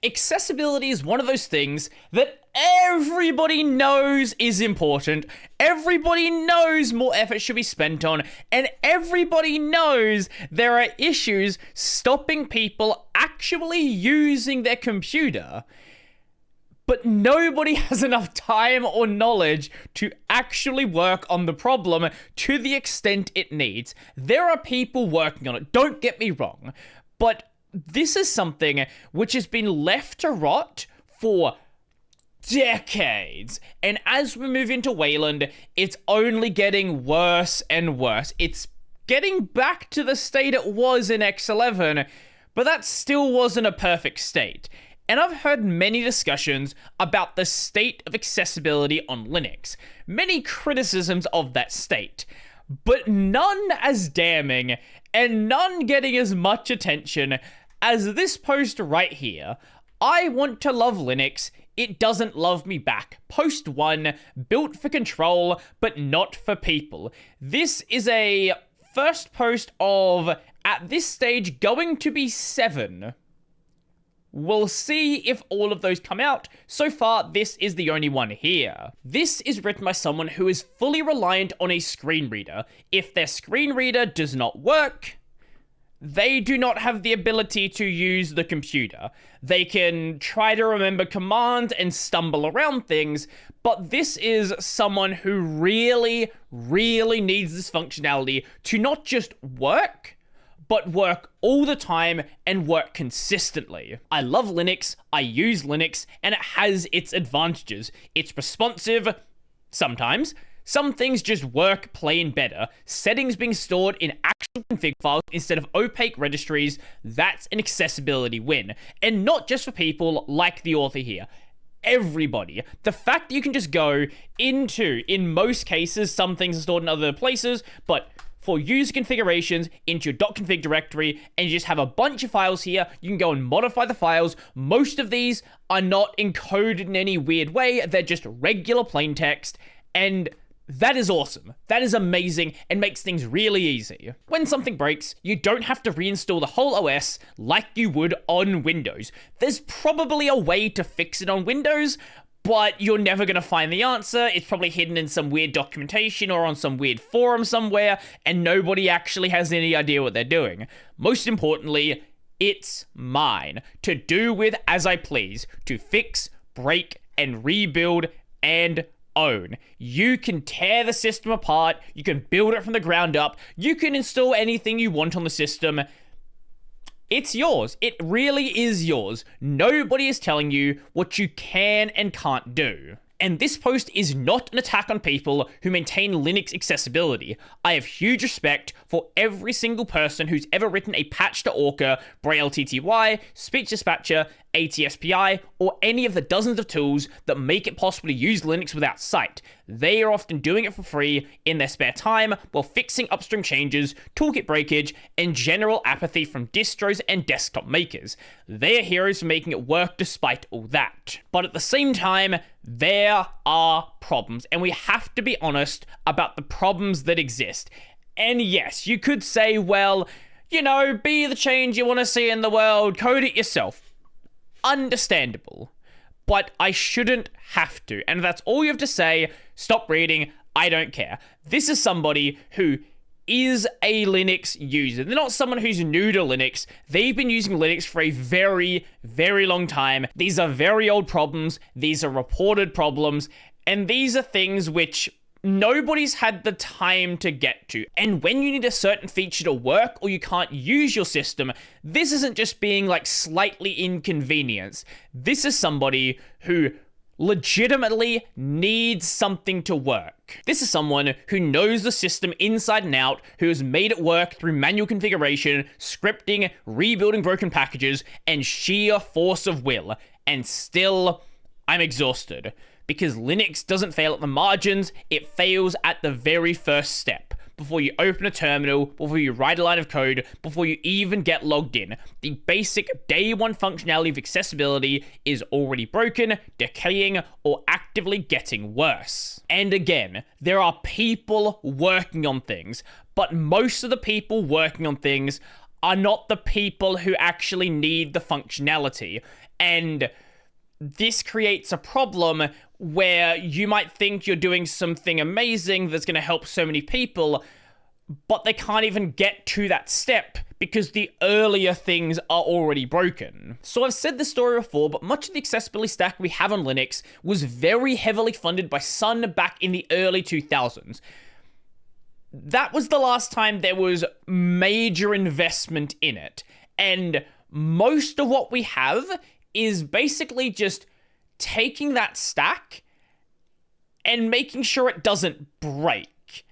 Accessibility is one of those things that everybody knows is important, everybody knows more effort should be spent on, and everybody knows there are issues stopping people actually using their computer. But nobody has enough time or knowledge to actually work on the problem to the extent it needs. There are people working on it, don't get me wrong, but this is something which has been left to rot for decades. And as we move into Wayland, it's only getting worse and worse. It's getting back to the state it was in X11, but that still wasn't a perfect state. And I've heard many discussions about the state of accessibility on Linux, many criticisms of that state, but none as damning and none getting as much attention as this post right here. I want to love Linux, it doesn't love me back. Post 1, built for control, but not for people. This is a first post of, at this stage, going to be 7. We'll see if all of those come out. So far, this is the only one here. This is written by someone who is fully reliant on a screen reader. If their screen reader does not work, they do not have the ability to use the computer. They can try to remember commands and stumble around things, but this is someone who really, really needs this functionality to not just work, but work all the time and work consistently. I love Linux, I use Linux, and it has its advantages. It's responsive, sometimes. Some things just work plain better. Settings being stored in actual config files instead of opaque registries, that's an accessibility win. And not just for people like the author here. Everybody. The fact that you can just go into, in most cases, some things are stored in other places, but for user configurations into your .config directory, and you just have a bunch of files here. You can go and modify the files. Most of these are not encoded in any weird way. They're just regular plain text, and that is awesome. That is amazing and makes things really easy. When something breaks, you don't have to reinstall the whole OS like you would on Windows. There's probably a way to fix it on Windows, but you're never going to find the answer. It's probably hidden in some weird documentation or on some weird forum somewhere, and nobody actually has any idea what they're doing. Most importantly, it's mine to do with as I please, to fix, break, and rebuild and own. You can tear the system apart, you can build it from the ground up, you can install anything you want on the system. It's yours. It really is yours. Nobody is telling you what you can and can't do. And this post is not an attack on people who maintain Linux accessibility. I have huge respect for every single person who's ever written a patch to Orca, Braille TTY, Speech Dispatcher, ATSPI, or any of the dozens of tools that make it possible to use Linux without sight. They are often doing it for free in their spare time while fixing upstream changes, toolkit breakage, and general apathy from distros and desktop makers. They are heroes for making it work despite all that. But at the same time, there are problems, and we have to be honest about the problems that exist. And yes, you could say, well, you know, be the change you want to see in the world, code it yourself. Understandable. But I shouldn't have to. And if that's all you have to say, stop reading, I don't care. This is somebody who is a Linux user. They're not someone who's new to Linux. They've been using Linux for a very, very long time. These are very old problems. These are reported problems. And these are things which nobody's had the time to get to. And when you need a certain feature to work or you can't use your system, this isn't just being like slightly inconvenienced. This is somebody who legitimately needs something to work. This is someone who knows the system inside and out, who has made it work through manual configuration, scripting, rebuilding broken packages, and sheer force of will. And still, I'm exhausted. Because Linux doesn't fail at the margins, it fails at the very first step. Before you open a terminal, before you write a line of code, before you even get logged in. The basic day one functionality of accessibility is already broken, decaying, or actively getting worse. And again, there are people working on things, but most of the people working on things are not the people who actually need the functionality. And this creates a problem where you might think you're doing something amazing that's going to help so many people, but they can't even get to that step because the earlier things are already broken. So I've said this story before, but much of the accessibility stack we have on Linux was very heavily funded by Sun back in the early 2000s. That was the last time there was major investment in it. And most of what we have is basically just taking that stack and making sure it doesn't break.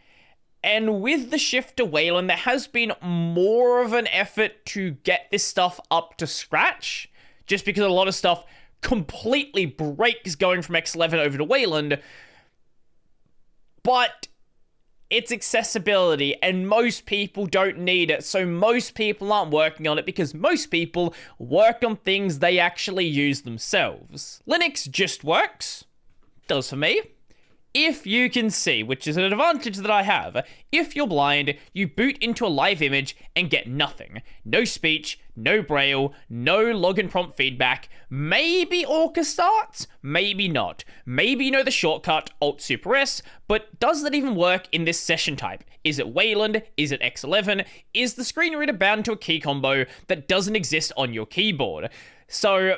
And with the shift to Wayland, there has been more of an effort to get this stuff up to scratch, just because a lot of stuff completely breaks going from X11 over to Wayland. But it's accessibility, and most people don't need it, so most people aren't working on it because most people work on things they actually use themselves. Linux just works. Does for me. If you can see, which is an advantage that I have, if you're blind, you boot into a live image and get nothing. No speech, no braille, no login prompt feedback. Maybe Orca starts, maybe not. Maybe you know the shortcut, Alt-Super-S, but does that even work in this session type? Is it Wayland? Is it X11? Is the Screenreader bound to a key combo that doesn't exist on your keyboard? So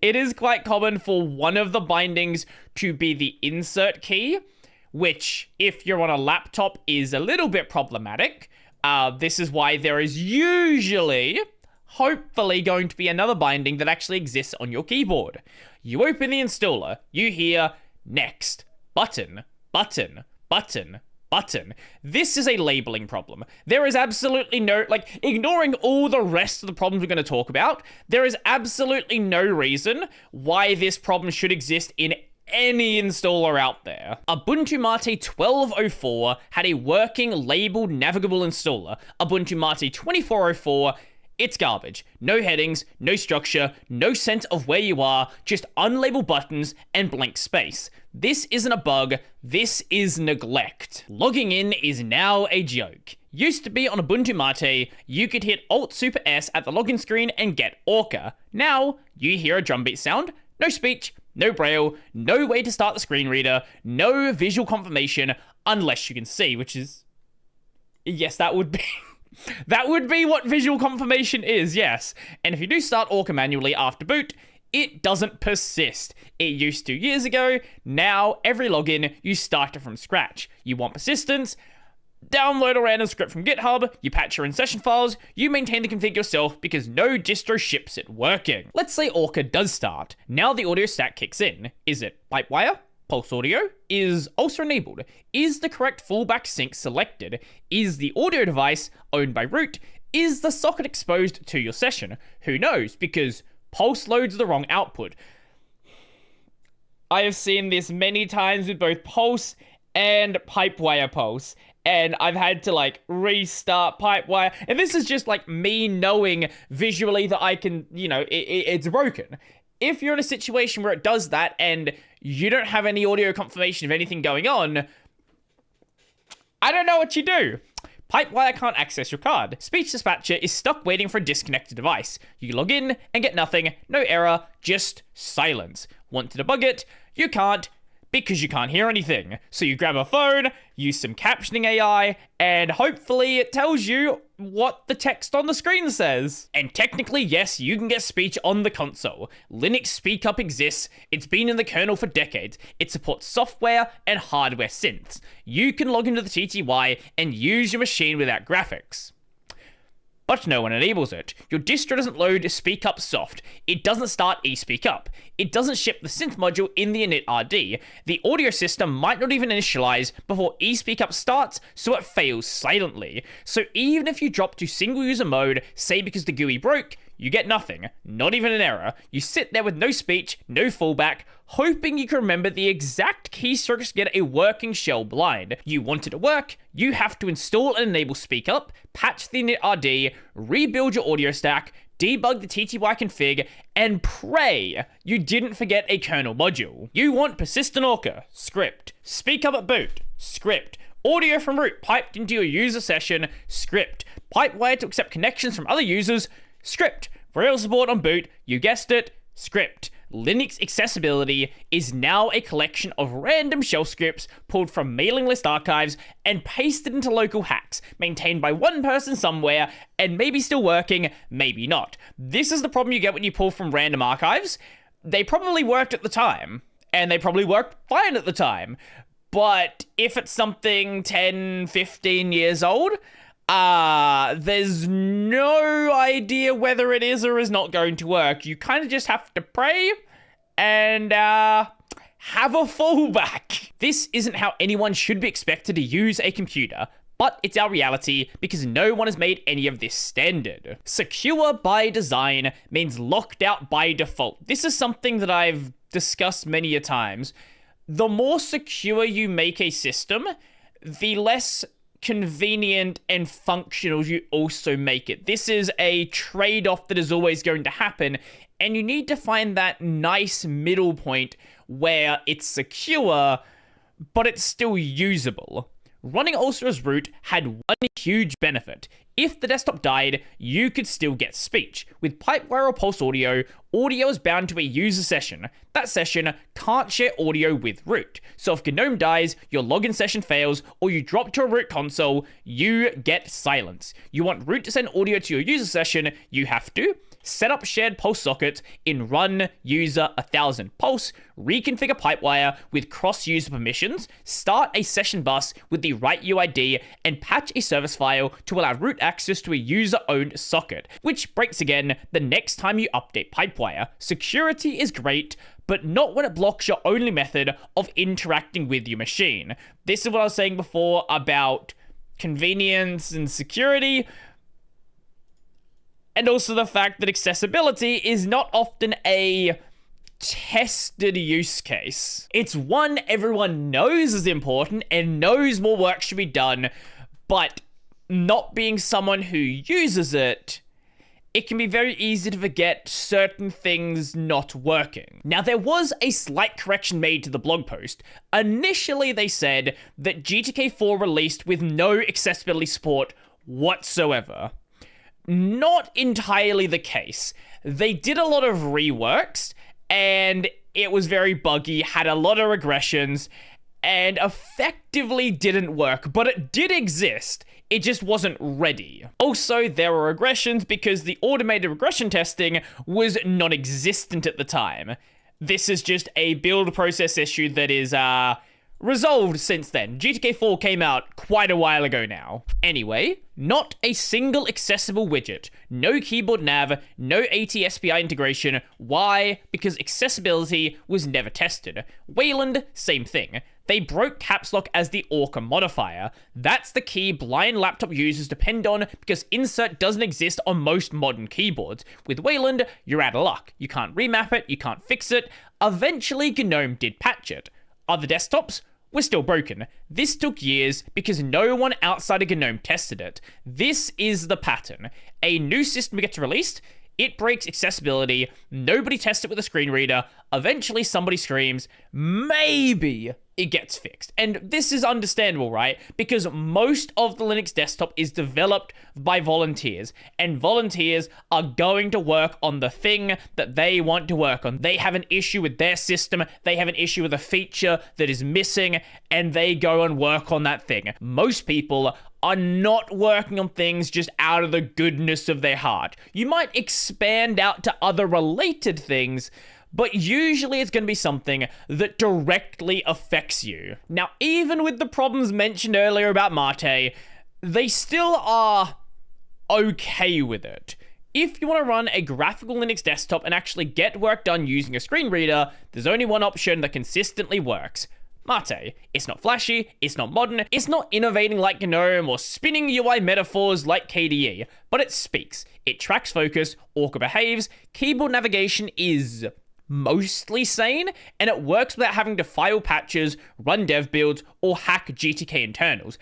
it is quite common for one of the bindings to be the insert key, which, if you're on a laptop, is a little bit problematic. This is why there is usually, hopefully, going to be another binding that actually exists on your keyboard. You open the installer, you hear, next, button, button, button, button. This is a labeling problem. There is absolutely no, ignoring all the rest of the problems we're going to talk about, there is absolutely no reason why this problem should exist in any installer out there. Ubuntu Mate 12.04 had a working labeled navigable installer. Ubuntu Mate 24.04, it's garbage. No headings, no structure, no sense of where you are, just unlabeled buttons and blank space. This isn't a bug, this is neglect. Logging in is now a joke. Used to be on Ubuntu Mate, you could hit Alt-Super-S at the login screen and get Orca. Now, you hear a drumbeat sound, no speech, no braille, no way to start the screen reader, no visual confirmation, unless you can see, which is... yes, that would be... that would be what visual confirmation is, yes. And if you do start Orca manually after boot, it doesn't persist. It used to years ago. Now, every login, you start it from scratch. You want persistence? Download a random script from GitHub, you patch your in-session files, you maintain the config yourself because no distro ships it working. Let's say Orca does start. Now the audio stack kicks in. Is it Pipewire? Pulse audio? Is also enabled? Is the correct fallback sync selected? Is the audio device owned by root? Is the socket exposed to your session? Who knows, because Pulse loads the wrong output. I have seen this many times with both Pulse and Pipewire Pulse, and I've had to restart Pipewire, and this is just me knowing visually that I can, it's broken. If you're in a situation where it does that and you don't have any audio confirmation of anything going on, I don't know what you do. Pipewire can't access your card. Speech Dispatcher is stuck waiting for a disconnected device. You log in and get nothing, no error, just silence. Want to debug it? You can't, because you can't hear anything. So you grab a phone, use some captioning AI, and hopefully it tells you what the text on the screen says. And technically, yes, you can get speech on the console. Linux Speak Up exists. It's been in the kernel for decades. It supports software and hardware synths. You can log into the TTY and use your machine without graphics. But no one enables it. Your distro doesn't load Speak Up soft. It doesn't start eSpeak Up. It doesn't ship the synth module in the init.rd. The audio system might not even initialize before eSpeak Up starts, so it fails silently. So even if you drop to single user mode, say because the GUI broke, you get nothing, not even an error. You sit there with no speech, no fallback, hoping you can remember the exact keystrokes to get a working shell blind. You want it to work, you have to install and enable Speak Up, patch the init.rd, rebuild your audio stack, debug the TTY config, and pray you didn't forget a kernel module. You want persistent Orca, script. Speak Up at boot, script. Audio from root piped into your user session, script. Pipewire to accept connections from other users, script. Real support on boot, you guessed it, script. Linux accessibility is now a collection of random shell scripts pulled from mailing list archives and pasted into local hacks, maintained by one person somewhere, and maybe still working, maybe not. This is the problem you get when you pull from random archives. They probably worked at the time, and they probably worked fine at the time. But if it's something 10, 15 years old, there's no idea whether it is or is not going to work. You kind of just have to pray and have a fallback. This isn't how anyone should be expected to use a computer, but it's our reality because no one has made any of this standard. Secure by design means locked out by default. This is something that I've discussed many a times. The more secure you make a system, the less convenient and functional you also make it. This is a trade-off that is always going to happen, and you need to find that nice middle point where it's secure, but it's still usable. Running Ulster as root had one huge benefit. If the desktop died, you could still get speech. With Pipewire or Pulse Audio, audio is bound to a user session. That session can't share audio with root. So if GNOME dies, your login session fails, or you drop to a root console, you get silence. You want root to send audio to your user session, you have to set up shared Pulse sockets in run user 1000 Pulse, reconfigure Pipewire with cross-user permissions, start a session bus with the right UID, and patch a service file to allow root access to a user-owned socket, which breaks again the next time you update Pipewire. Security is great, but not when it blocks your only method of interacting with your machine. This is what I was saying before about convenience and security, and also the fact that accessibility is not often a tested use case. It's one everyone knows is important and knows more work should be done, but not being someone who uses it, it can be very easy to forget certain things not working. Now, there was a slight correction made to the blog post. Initially, they said that GTK4 released with no accessibility support whatsoever. Not entirely the case. They did a lot of reworks, and it was very buggy, had a lot of regressions, and effectively didn't work, but it did exist. It just wasn't ready. Also, there were regressions because the automated regression testing was non-existent at the time. This is just a build process issue that is, resolved since then. GTK4 came out quite a while ago now. Anyway, not a single accessible widget. No keyboard nav, no AT-SPI integration. Why? Because accessibility was never tested. Wayland, same thing. They broke caps lock as the Orca modifier. That's the key blind laptop users depend on because insert doesn't exist on most modern keyboards. With Wayland, you're out of luck. You can't remap it, you can't fix it. Eventually, GNOME did patch it. Other desktops were still broken. This took years because no one outside of GNOME tested it. This is the pattern. A new system gets released, it breaks accessibility, nobody tests it with a screen reader, eventually somebody screams, maybe it gets fixed. And this is understandable, right? Because most of the Linux desktop is developed by volunteers, and volunteers are going to work on the thing that they want to work on. They have an issue with their system, they have an issue with a feature that is missing, and they go and work on that thing. Most people are not working on things just out of the goodness of their heart. You might expand out to other related things, but usually it's going to be something that directly affects you. Now, even with the problems mentioned earlier about Mate, they still are okay with it. If you want to run a graphical Linux desktop and actually get work done using a screen reader, there's only one option that consistently works. Mate. It's not flashy, it's not modern, it's not innovating like GNOME or spinning UI metaphors like KDE, but it speaks. It tracks focus, Orca behaves, keyboard navigation is mostly sane, and it works without having to file patches, run dev builds, or hack GTK internals.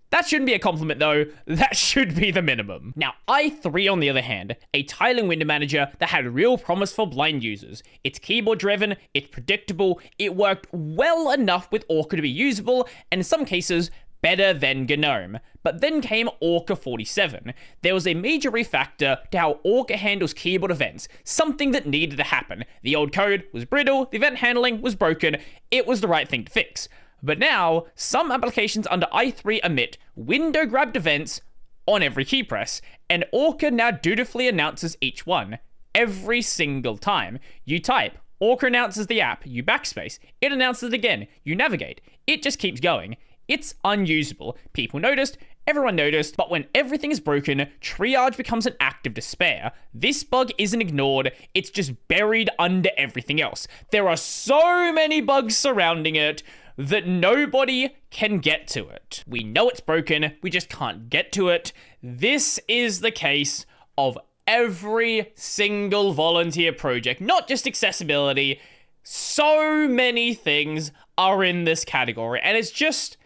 That shouldn't be a compliment though, that should be the minimum. Now, i3 on the other hand, a tiling window manager that had real promise for blind users. It's keyboard driven, it's predictable, it worked well enough with Orca to be usable, and in some cases, better than GNOME. But then came Orca 47. There was a major refactor to how Orca handles keyboard events, something that needed to happen. The old code was brittle, the event handling was broken, it was the right thing to fix. But now, some applications under i3 emit window-grabbed events on every key press, and Orca now dutifully announces each one, every single time. You type, Orca announces the app, you backspace, it announces it again, you navigate, it just keeps going. It's unusable. People noticed, everyone noticed, but when everything is broken, triage becomes an act of despair. This bug isn't ignored, it's just buried under everything else. There are so many bugs surrounding it that nobody can get to it. We know it's broken, we just can't get to it. This is the case of every single volunteer project, not just accessibility. So many things are in this category, and it's just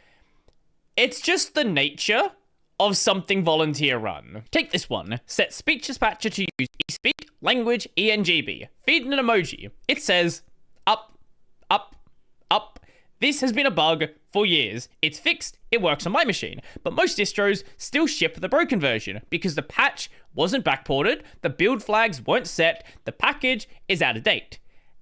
the nature of something volunteer run. Take this one. Set speech dispatcher to use eSpeak, language, ENGB. Feed an emoji. It says, up, up, up. This has been a bug for years. It's fixed, it works on my machine. But most distros still ship the broken version because the patch wasn't backported, the build flags weren't set, the package is out of date.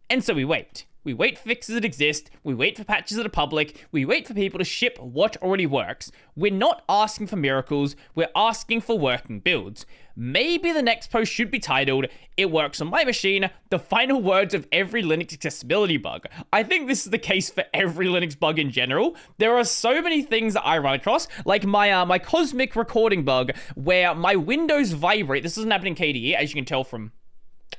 And so we wait. We wait for fixes that exist, we wait for patches that are public, we wait for people to ship what already works. We're not asking for miracles, we're asking for working builds. Maybe the next post should be titled, It Works on My Machine, the final words of every Linux accessibility bug. I think this is the case for every Linux bug in general. There are so many things that I run across, like my cosmic recording bug, where my windows vibrate. This doesn't happen in KDE, as you can tell from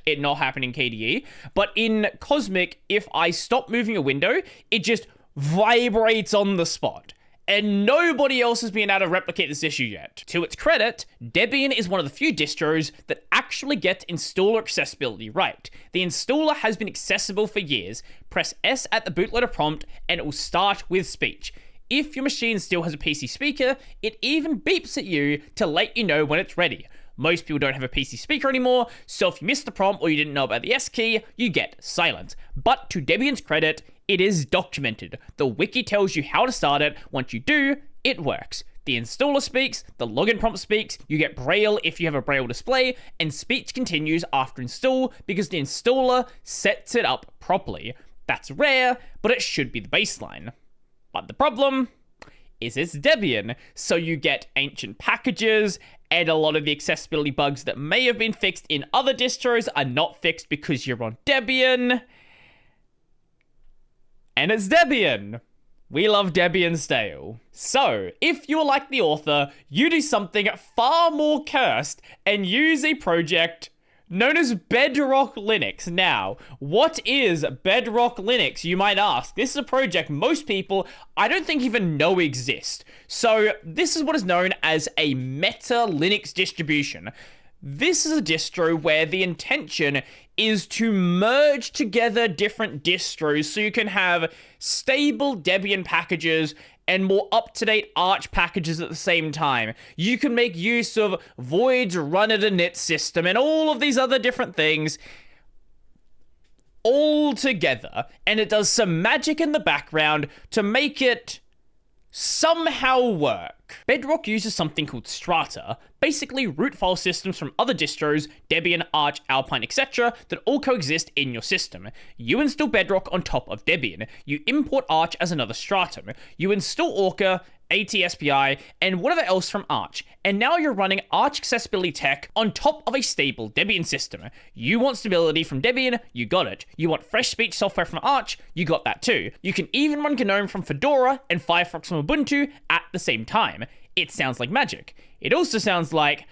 it not happening in KDE, but in Cosmic, if I stop moving a window, it just vibrates on the spot. And nobody else has been able to replicate this issue yet. To its credit, Debian is one of the few distros that actually get installer accessibility right. The installer has been accessible for years. Press S at the bootloader prompt and it will start with speech. If your machine still has a PC speaker, it even beeps at you to let you know when it's ready. Most people don't have a PC speaker anymore, so if you missed the prompt or you didn't know about the S key, you get silent. But to Debian's credit, it is documented. The wiki tells you how to start it. Once you do, it works. The installer speaks, the login prompt speaks, you get Braille if you have a Braille display, and speech continues after install because the installer sets it up properly. That's rare, but it should be the baseline. But the problem is it's Debian, so you get ancient packages, and a lot of the accessibility bugs that may have been fixed in other distros are not fixed because you're on Debian. And it's Debian. We love Debian stale. So, if you're like the author, you do something far more cursed and use a project known as Bedrock Linux. Now, what is Bedrock Linux, you might ask? This is a project most people, I don't think even know exist. So, this is what is known as a meta Linux distribution. This is a distro where the intention is to merge together different distros so you can have stable Debian packages and more up-to-date Arch packages at the same time. You can make use of Void's run-it-init system and all of these other different things all together, and it does some magic in the background to make it somehow work. Bedrock uses something called Strata, basically root file systems from other distros, Debian, Arch, Alpine, etc., that all coexist in your system. You install Bedrock on top of Debian. You import Arch as another stratum. You install Orca, ATSPI, and whatever else from Arch. And now you're running Arch accessibility tech on top of a stable Debian system. You want stability from Debian, you got it. You want fresh speech software from Arch, you got that too. You can even run GNOME from Fedora and Firefox from Ubuntu at the same time. It sounds like magic. It also sounds like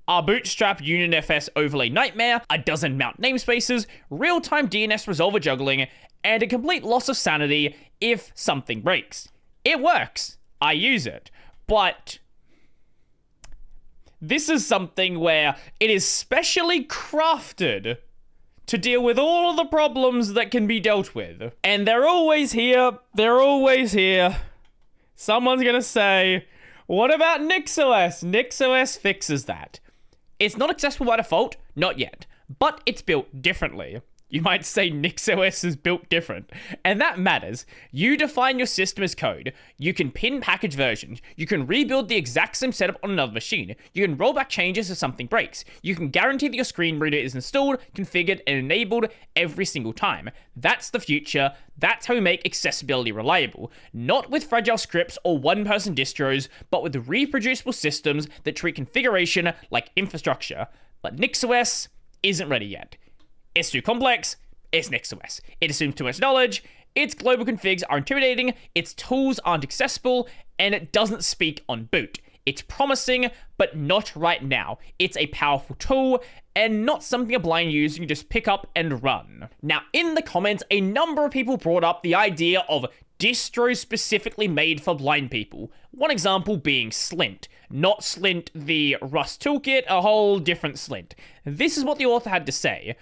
our bootstrap UnionFS overlay nightmare, a dozen mount namespaces, real-time DNS resolver juggling, and a complete loss of sanity if something breaks. It works. I use it, but this is something where it is specially crafted to deal with all of the problems that can be dealt with. And they're always here, Someone's gonna say, what about NixOS? NixOS fixes that. It's not accessible by default, not yet, but it's built differently. You might say NixOS is built different, and that matters. You define your system as code, you can pin package versions, you can rebuild the exact same setup on another machine, you can roll back changes if something breaks, you can guarantee that your screen reader is installed, configured, and enabled every single time. That's the future, that's how we make accessibility reliable. Not with fragile scripts or one-person distros, but with reproducible systems that treat configuration like infrastructure. But NixOS isn't ready yet. It's too complex, it's NixOS. It assumes too much knowledge, its global configs are intimidating, its tools aren't accessible, and it doesn't speak on boot. It's promising, but not right now. It's a powerful tool, and not something a blind user can just pick up and run. Now, in the comments, a number of people brought up the idea of distros specifically made for blind people. One example being Slint. Not Slint the Rust toolkit, a whole different Slint. This is what the author had to say.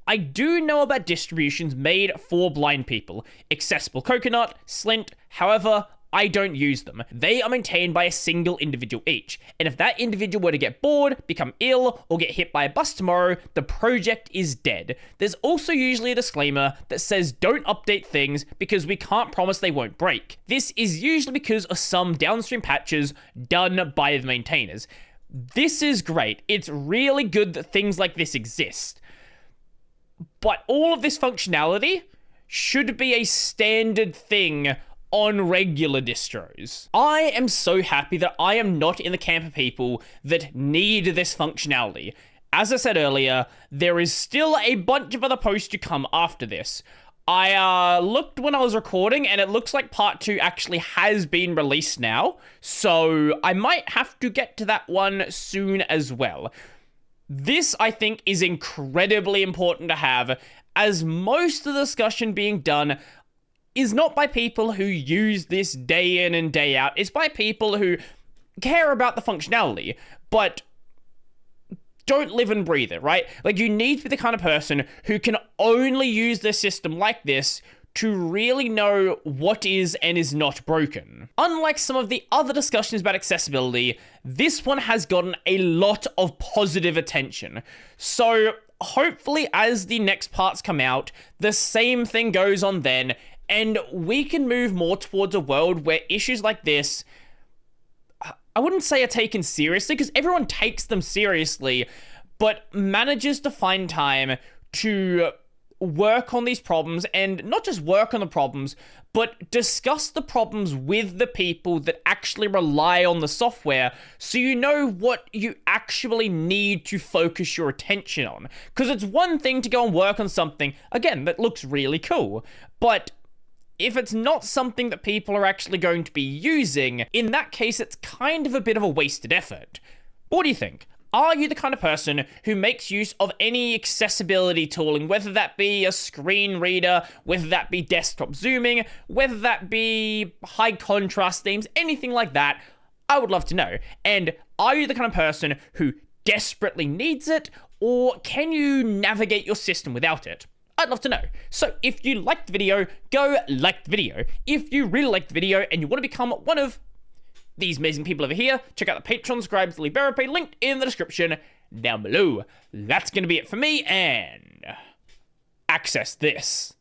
I do know about distributions made for blind people. Accessible Coconut, Slint, however, I don't use them. They are maintained by a single individual each, and if that individual were to get bored, become ill, or get hit by a bus tomorrow, the project is dead. There's also usually a disclaimer that says don't update things because we can't promise they won't break. This is usually because of some downstream patches done by the maintainers. This is great. It's really good that things like this exist. But all of this functionality should be a standard thing on regular distros. I am so happy that I am not in the camp of people that need this functionality. As I said earlier, there is still a bunch of other posts to come after this. I looked when I was recording, and it looks like part 2 actually has been released now, so I might have to get to that one soon as well. This, I think, is incredibly important to have, as most of the discussion being done is not by people who use this day in and day out. It's by people who care about the functionality, but don't live and breathe it, right? Like, you need to be the kind of person who can only use the system like this to really know what is and is not broken. Unlike some of the other discussions about accessibility, this one has gotten a lot of positive attention. So hopefully as the next parts come out, the same thing goes on then, and we can move more towards a world where issues like this, I wouldn't say are taken seriously, because everyone takes them seriously, but manages to find time to work on these problems, and not just work on the problems, but discuss the problems with the people that actually rely on the software, so you know what you actually need to focus your attention on. Because it's one thing to go and work on something, again, that looks really cool, but if it's not something that people are actually going to be using, in that case, it's kind of a bit of a wasted effort. What do you think? Are you the kind of person who makes use of any accessibility tooling, whether that be a screen reader, whether that be desktop zooming, whether that be high contrast themes, anything like that? I would love to know. And are you the kind of person who desperately needs it, or can you navigate your system without it? I'd love to know. So if you liked the video, go like the video. If you really liked the video and you want to become one of these amazing people over here, check out the Patreon, subscribe to the Liberapay, linked in the description down below. That's going to be it for me, and access this.